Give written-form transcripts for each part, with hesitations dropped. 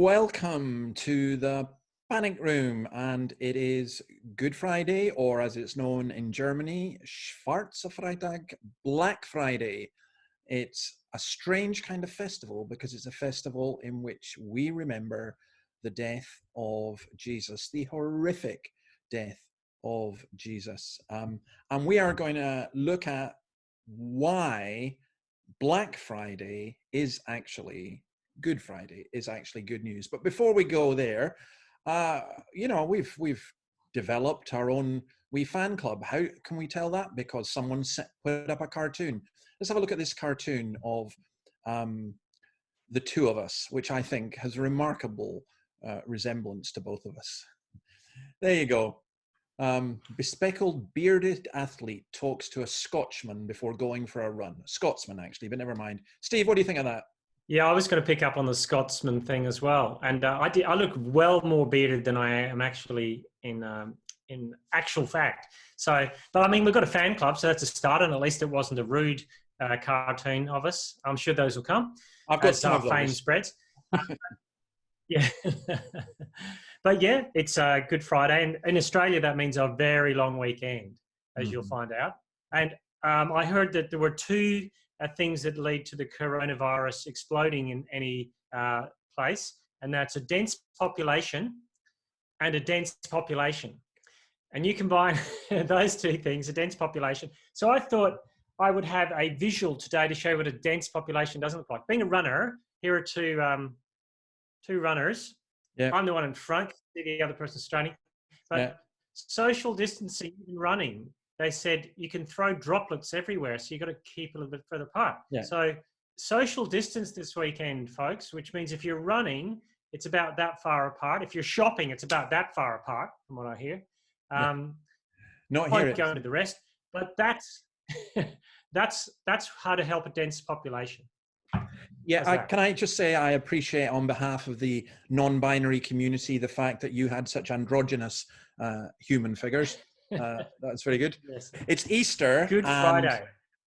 Welcome to the Panic Room, and it is Good Friday, or as it's known in Germany, Schwarze Freitag, Black Friday. It's a strange kind of festival because it's a festival in which we remember the death of Jesus, the horrific death of Jesus. And we are going to look at why Black Friday is actually Good Friday, is actually good news. But before we go there, we've developed our own wee fan club. How can we tell that? Because someone put up a cartoon. Let's have a look at this cartoon of the two of us, which I think has a remarkable resemblance to both of us. There you go. Bespectacled, bearded athlete talks to a Scotchman before going for a run. Scotsman, actually, but never mind. Steve, what do you think of that? Yeah, I was going to pick up on the Scotsman thing as well, and I look well more bearded than I am actually in actual fact. So, but I mean, we've got a fan club, so that's a start, and at least it wasn't a rude cartoon of us. I'm sure those will come. I've got some of those. Fame spreads. Yeah, but yeah, it's Good Friday, and in Australia that means a very long weekend, as you'll find out. And I heard that there were two things that lead to the coronavirus exploding in any place, and that's a dense population and a dense population. And you combine those two things, a dense population. So I thought I would have a visual today to show what a dense population doesn't look like. Being a runner, here are two runners. Yeah. I'm the one in front, the other person's straining. But social distancing in running, they said you can throw droplets everywhere, so you've got to keep a little bit further apart. Yeah. So social distance this weekend, folks, which means if you're running, it's about that far apart. If you're shopping, it's about that far apart, from what I hear. Not won't here. go into the rest, but that's how to help a dense population. Yeah, can I just say I appreciate on behalf of the non-binary community the fact that you had such androgynous human figures. That's very good. Yes. It's Easter. Good Friday.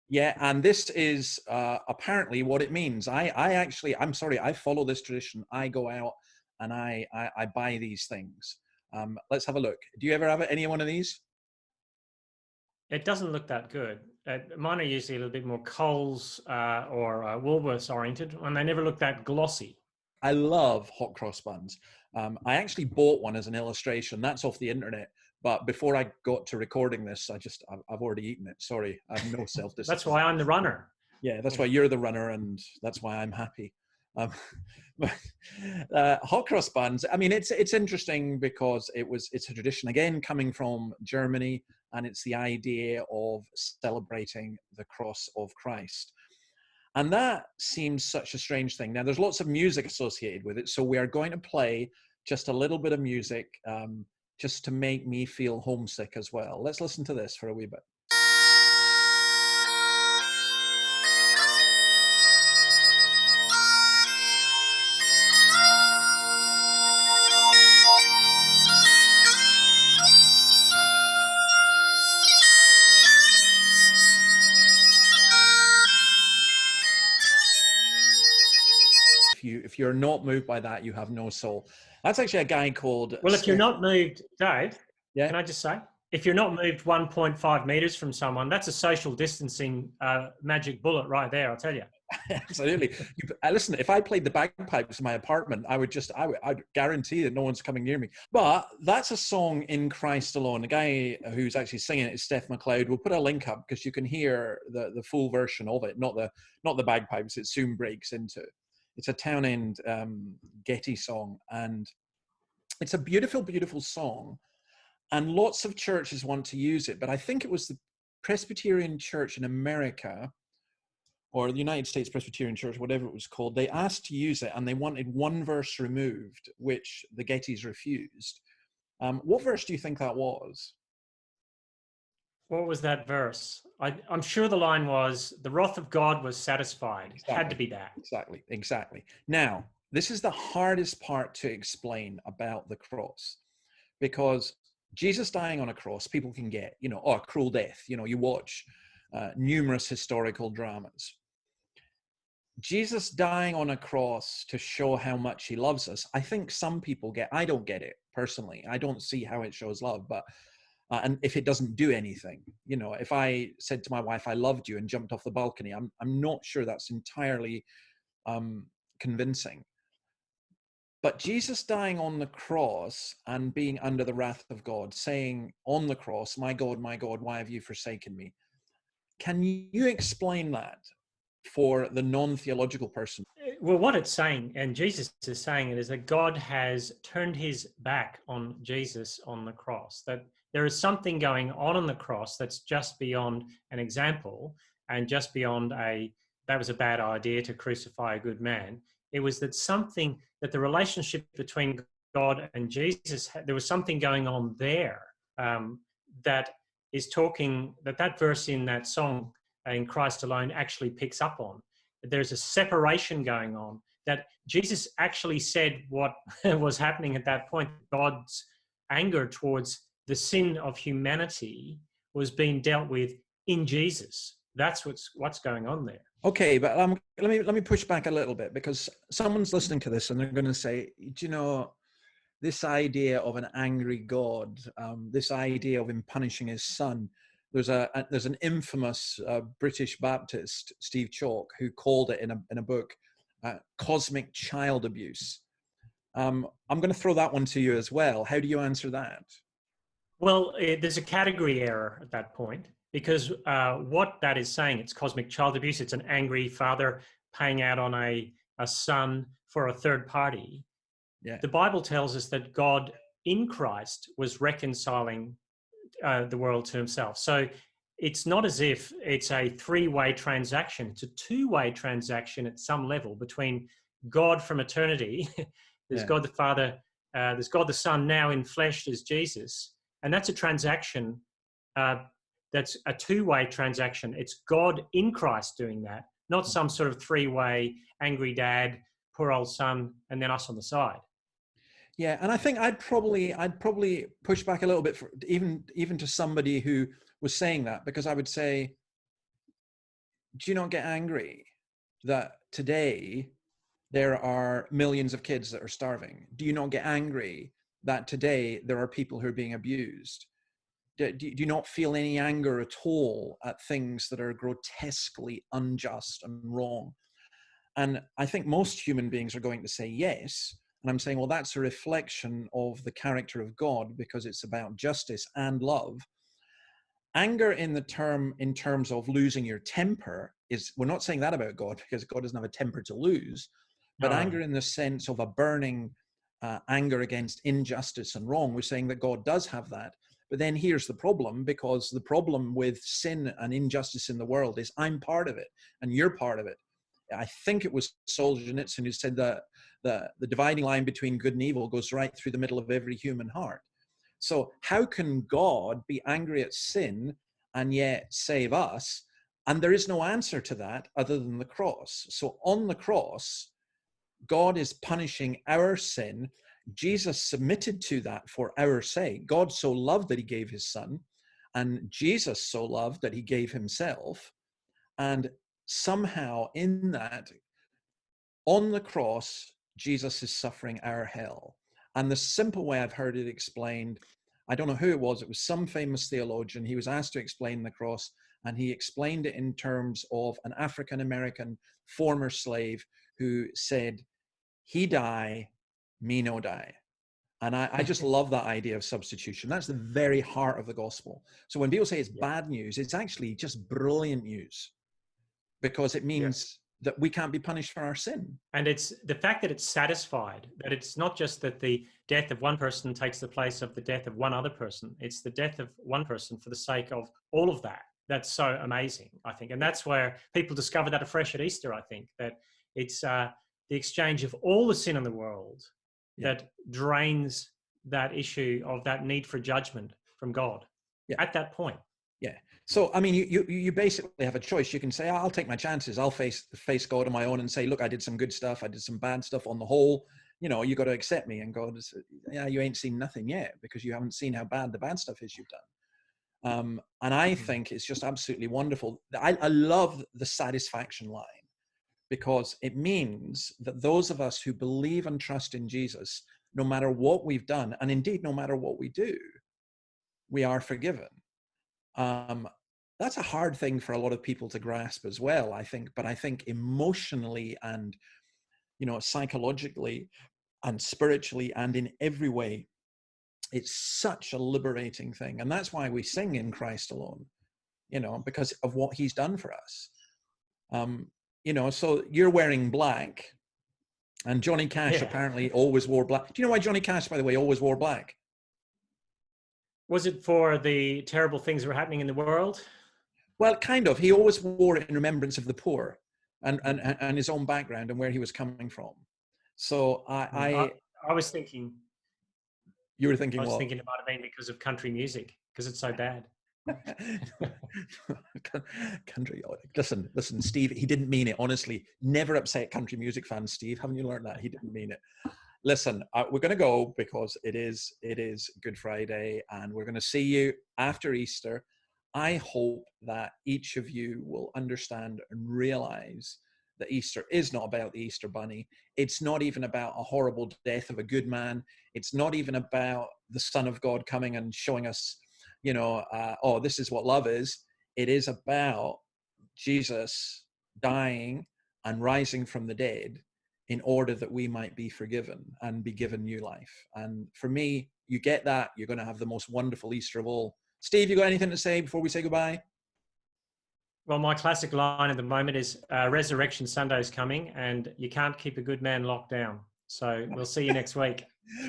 Yeah, and this is apparently what it means. I'm sorry, I follow this tradition. I go out and I buy these things. Let's have a look. Do you ever have any one of these? It doesn't look that good. Mine are usually a little bit more Coles or Woolworths oriented, and they never look that glossy. I love hot cross buns. I actually bought one as an illustration. That's off the internet. But before I got to recording this, I've already eaten it. Sorry, I have no self-discipline. That's why I'm the runner. Yeah, that's why you're the runner, and that's why I'm happy. Hot cross buns. I mean, it's interesting because it's a tradition again coming from Germany, and it's the idea of celebrating the cross of Christ. And that seems such a strange thing. Now, there's lots of music associated with it, so we are going to play just a little bit of music, just to make me feel homesick as well. Let's listen to this for a wee bit. If you're not moved by that, you have no soul. That's actually a guy called... Well, if you're not moved, Dave, yeah. Can I just say, if you're not moved 1.5 meters from someone, that's a social distancing magic bullet right there, I'll tell you. Absolutely. Listen, if I played the bagpipes in my apartment, I'd guarantee that no one's coming near me. But that's a song in Christ alone. The guy who's actually singing it is Steph McLeod. We'll put a link up because you can hear the full version of it, not the bagpipes it soon breaks into. It's a Town End Getty song, and it's a beautiful, beautiful song. And lots of churches want to use it, but I think it was the Presbyterian Church in America, or the United States Presbyterian Church, whatever it was called, they asked to use it, and they wanted one verse removed, which the Gettys refused. What verse do you think that was? What was that verse? I'm sure the line was, the wrath of God was satisfied. Exactly. It had to be that. Exactly. Now, this is the hardest part to explain about the cross, because Jesus dying on a cross, people can get, a cruel death. You watch numerous historical dramas. Jesus dying on a cross to show how much he loves us, I think some people get. I don't get it personally. I don't see how it shows love, but and if it doesn't do anything, if I said to my wife, I loved you, and jumped off the balcony, I'm not sure that's entirely convincing. But Jesus dying on the cross and being under the wrath of God, saying on the cross, my God, why have you forsaken me? Can you explain that for the non-theological person? Well, what it's saying, and Jesus is saying it, is that God has turned his back on Jesus on the cross, that there is something going on the cross that's just beyond an example and just beyond that was a bad idea to crucify a good man. It was that the relationship between God and Jesus, there was something going on there that is talking, that verse in that song, in Christ alone, actually picks up on. There's a separation going on, that Jesus actually said what was happening at that point. God's anger towards the sin of humanity was being dealt with in Jesus. That's what's going on there. Okay, but let me push back a little bit, because someone's listening to this and they're going to say, do you know, this idea of an angry God, this idea of him punishing his son. There's an infamous British Baptist, Steve Chalk, who called it in a book, cosmic child abuse. I'm going to throw that one to you as well. How do you answer that? Well, there's a category error at that point, because what that is saying, it's cosmic child abuse. It's an angry father paying out on a son for a third party. Yeah. The Bible tells us that God in Christ was reconciling the world to himself. So it's not as if it's a three-way transaction. It's a two-way transaction at some level between God from eternity. There's God the Father, there's God the Son now in flesh as Jesus. And that's a transaction, that's a two-way transaction. It's God in Christ doing that, not some sort of three-way angry dad, poor old son, and then us on the side. Yeah, and I think I'd probably push back a little bit for even to somebody who was saying that, because I would say, do you not get angry that today there are millions of kids that are starving? Do you not get angry that today there are people who are being abused? Do you not feel any anger at all at things that are grotesquely unjust and wrong? And I think most human beings are going to say yes. And I'm saying, well, that's a reflection of the character of God, because it's about justice and love. Anger in terms of losing your temper we're not saying that about God, because God doesn't have a temper to lose, but anger in the sense of a burning anger against injustice and wrong. We're saying that God does have that. But then here's the problem, because the problem with sin and injustice in the world is I'm part of it and you're part of it. I think it was Solzhenitsyn who said that the dividing line between good and evil goes right through the middle of every human heart. So how can God be angry at sin and yet save us? And there is no answer to that other than the cross. So on the cross, God is punishing our sin. Jesus submitted to that for our sake. God so loved that he gave his son, and Jesus so loved that he gave himself. And somehow in that, on the cross, Jesus is suffering our hell. And the simple way I've heard it explained, I don't know who it was some famous theologian. He was asked to explain the cross, and he explained it in terms of an African-American former slave who said, he die, me no die. And I just love that idea of substitution. That's the very heart of the gospel. So when people say it's bad news, it's actually just brilliant news, because it means that we can't be punished for our sin. And it's the fact that it's satisfied, that it's not just that the death of one person takes the place of the death of one other person. It's the death of one person for the sake of all of that. That's so amazing, I think. And that's where people discover that afresh at Easter, I think, that it's the exchange of all the sin in the world that drains that issue of that need for judgment from God at that point. Yeah. So, I mean, you basically have a choice. You can say, I'll take my chances. I'll face God on my own and say, look, I did some good stuff. I did some bad stuff. On the whole, you got to accept me. And God is, you ain't seen nothing yet, because you haven't seen how bad the bad stuff is you've done. And I think it's just absolutely wonderful. I love the satisfaction line, because it means that those of us who believe and trust in Jesus, no matter what we've done, and indeed no matter what we do, we are forgiven. That's a hard thing for a lot of people to grasp as well, I think. But I think emotionally and, psychologically and spiritually and in every way, it's such a liberating thing. And that's why we sing In Christ Alone, because of what he's done for us. So you're wearing black, and Johnny Cash apparently always wore black. Do you know why Johnny Cash, by the way, always wore black? Was it for the terrible things that were happening in the world? Well, kind of. He always wore it in remembrance of the poor and his own background and where he was coming from. So I was thinking. You were thinking what? I was thinking it might have been because of country music, because it's so bad. Country. Listen, Steve, he didn't mean it. Honestly, never upset country music fans, Steve. Haven't you learned that? He didn't mean it. Listen, we're going to go because it is Good Friday, and we're going to see you after Easter. I hope that each of you will understand and realize that Easter is not about the Easter bunny. It's not even about a horrible death of a good man. It's not even about the Son of God coming and showing us, this is what love is. It is about Jesus dying and rising from the dead in order that we might be forgiven and be given new life. And for me, you get that, you're going to have the most wonderful Easter of all. Steve, you got anything to say before we say goodbye? Well, my classic line at the moment is Resurrection Sunday's coming, and you can't keep a good man locked down. So we'll see you next week.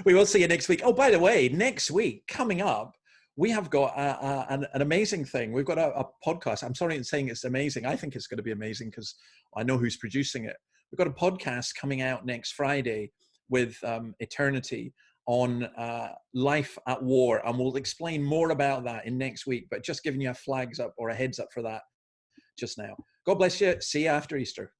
We will see you next week. Oh, by the way, next week, coming up, we have got an amazing thing. We've got a podcast. I'm sorry in saying it's amazing. I think it's going to be amazing because I know who's producing it. We've got a podcast coming out next Friday with Eternity on life at war, and we'll explain more about that in next week, but just giving you a flags up or a heads up for that just now. God bless you. See you after Easter.